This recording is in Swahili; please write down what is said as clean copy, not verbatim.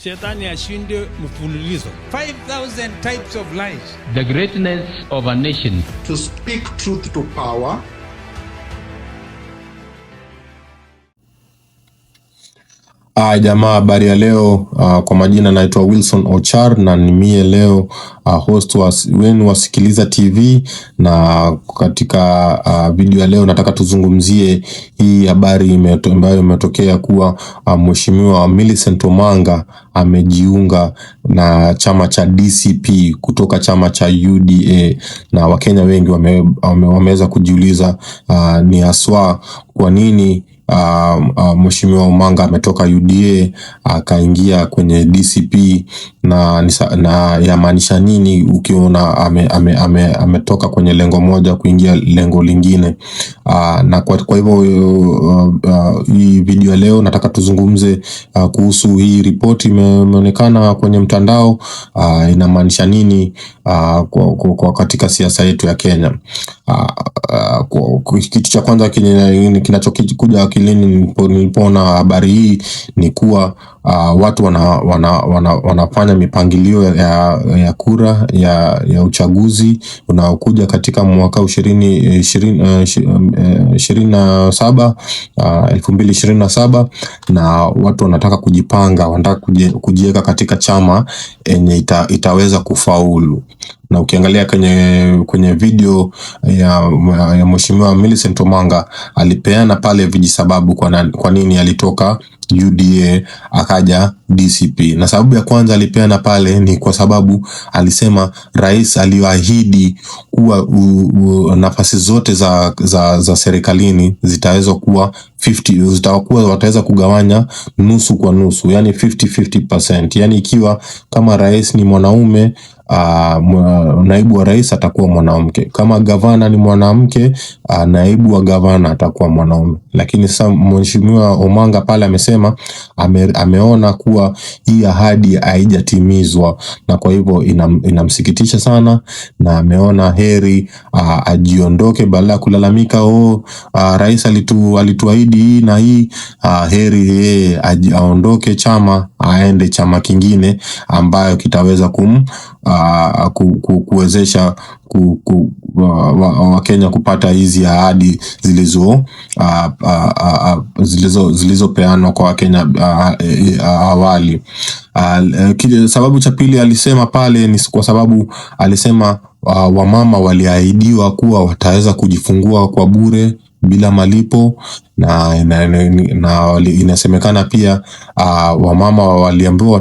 Shetani ashinde mfululizo. 5,000 types of lies. The greatness of a nation. To speak truth to power. Jamaa, habari ya leo. Kwa majina naitwa Wilson Ochar na ni mie leo host wenu wa Sikiliza TV, na katika video ya leo nataka tuzungumzie hii habari ambayo imetokea kuwa Mheshimiwa Millicent Omanga amejiunga na chama cha DCP kutoka chama cha UDA, na Wakenya wengi wameweza kujiuliza ni haswa kwa nini Mheshimiwa Omanga ametoka UDA akaingia kwenye DCP, na yamaanisha nini ukiona ametoka kwenye lengo moja kuingia lengo lingine. Na kwa hivyo hii video leo nataka tuzungumze kuhusu hii ripoti imeonekana kwenye mtandao, inamaanisha nini kwa katika siasa yetu ya Kenya. Kitu cha kwanza kinachokuja akilini nilipoona habari hii ni kuwa watu wanafanya mipangilio ya kura ya uchaguzi unaokuja katika mwaka 2027, na watu wanataka kujipanga, wanataka kujiweka katika chama yenye itaweza kufaulu. Na ukiangalia kwenye video ya Mheshimiwa Millicent Omanga alipeana pale vijisababu kwa nini alitoka UDA akaja DCP. Na sababu ya kwanza alipeana pale ni kwa sababu alisema rais aliahidi kuwa nafasi zote za serikalini zitaweza kuwa 50, wataweza kugawanya nusu kwa nusu, yani 50-50%. Yani ikiwa kama rais ni mwanaume, naibu wa rais atakuwa mwanamke. Kama gavana ni mwanamke, naibu wa gavana atakuwa mwanaume. Lakini sasa Mheshimiwa Omanga pale amesema ameona kuwa hii ahadi haijatimizwa, na kwa hivyo inamsikitisha sana, na ameona heri ajiondoke badala ya kulalamika rais alituahidi hii na hii. Heri yeye aondoke chama, aende chama kingine ambayo kitaweza kuwezesha Wakenya kupata hizi ahadi zilizopeanwa kwa Wakenya awali. Sababu cha pili alisema pale ni kwa sababu alisema wamama waliahidiwa kuwa wataweza kujifungua kwa bure bila malipo, na inasemekana pia wamama waliambiwa